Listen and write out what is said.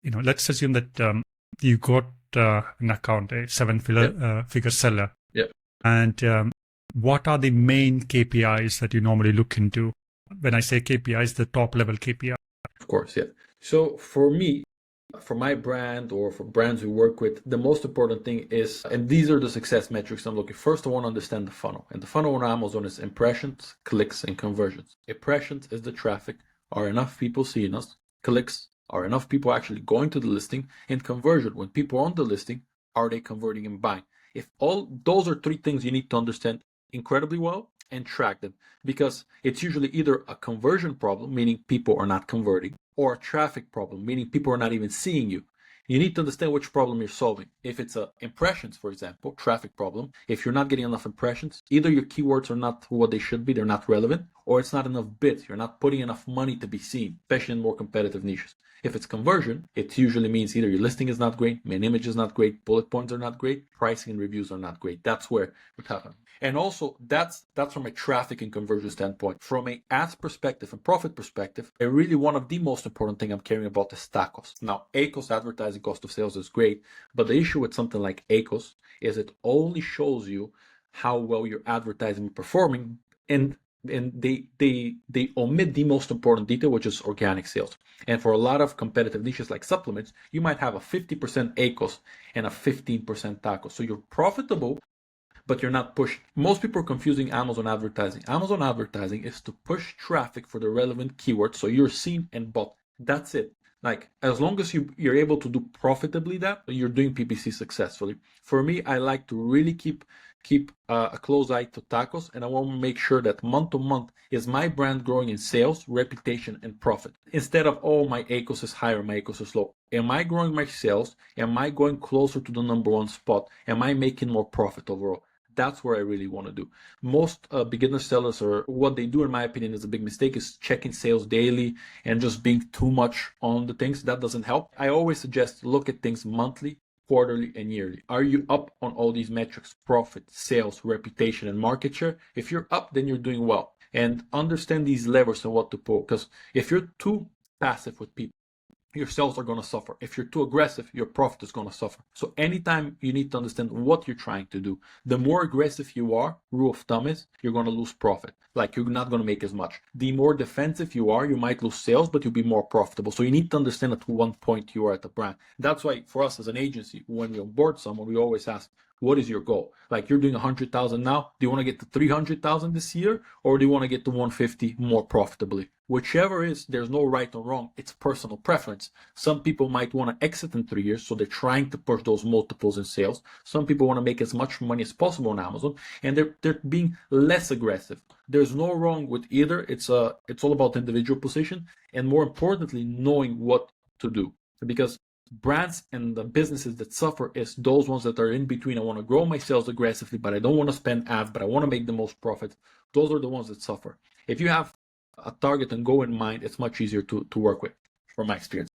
let's assume that you got an account, a seven-figure seller. Yeah. And what are the main KPIs that you normally look into? When I say KPIs, the top level KPI. Of course, yeah. So for me, for my brand or for brands we work with, the most important thing is, and these are the success metrics I'm looking. First, I want to understand the funnel. And the funnel on Amazon is impressions, clicks, and conversions. Impressions is the traffic. Are enough people seeing us? Clicks are enough people actually going to the listing? And conversion, when people are on the listing, are they converting and buying? If all those are three things you need to understand incredibly well and track them, because it's usually either a conversion problem, meaning people are not converting, or a traffic problem, meaning people are not even seeing you. You need to understand which problem you're solving. If it's impressions, for example, traffic problem, if you're not getting enough impressions, either your keywords are not what they should be, they're not relevant, or it's not enough bids. You're not putting enough money to be seen, especially in more competitive niches. If it's conversion, it usually means either your listing is not great, main image is not great, bullet points are not great, pricing and reviews are not great. That's where it happens. And also that's from a traffic and conversion standpoint. From an ads perspective and profit perspective, really one of the most important thing I'm caring about is ACOS. Now, ACOS, advertising cost of sales, is great, but the issue with something like ACOS is it only shows you how well your advertising is performing, and they omit the most important detail, which is organic sales. And for a lot of competitive niches like supplements, you might have a 50% ACOS and a 15% ACOS. So you're profitable, but you're not pushed. Most people are confusing Amazon advertising. Amazon advertising is to push traffic for the relevant keywords, so you're seen and bought. That's it. Like, as long as you're able to do profitably that, you're doing PPC successfully. For me, I like to really keep a close eye to ACOS, and I want to make sure that month to month is my brand growing in sales, reputation, and profit. Instead of, oh, my ACOS is higher, my ACOS is low. Am I growing my sales? Am I going closer to the number one spot? Am I making more profit overall? That's where I really want to do. Most beginner sellers, or what they do, in my opinion, is a big mistake, is checking sales daily and just being too much on the things. That doesn't help. I always suggest look at things monthly, quarterly, and yearly. Are you up on all these metrics? Profit, sales, reputation, and market share. If you're up, then you're doing well. And understand these levers and what to pull. Because if you're too passive with people, your sales are going to suffer. If you're too aggressive, your profit is going to suffer. So anytime you need to understand what you're trying to do. The more aggressive you are, rule of thumb is, you're going to lose profit. Like, you're not going to make as much. The more defensive you are, you might lose sales, but you'll be more profitable. So you need to understand at one point you are at the brand. That's why for us as an agency, when we onboard someone, we always ask, what is your goal? Like, you're doing 100,000 now. Do you want to get to 300,000 this year? Or do you want to get to 150 more profitably? Whichever is, there's no right or wrong. It's personal preference. Some people might want to exit in 3 years, so they're trying to push those multiples in sales. Some people want to make as much money as possible on Amazon, and they're being less aggressive. There's no wrong with either. It's all about individual position, and more importantly, knowing what to do. Because brands and the businesses that suffer is those ones that are in between. I want to grow my sales aggressively, but I don't want to spend ads, but I want to make the most profit. Those are the ones that suffer. If you have a target and goal in mind, it's much easier to work with, from my experience.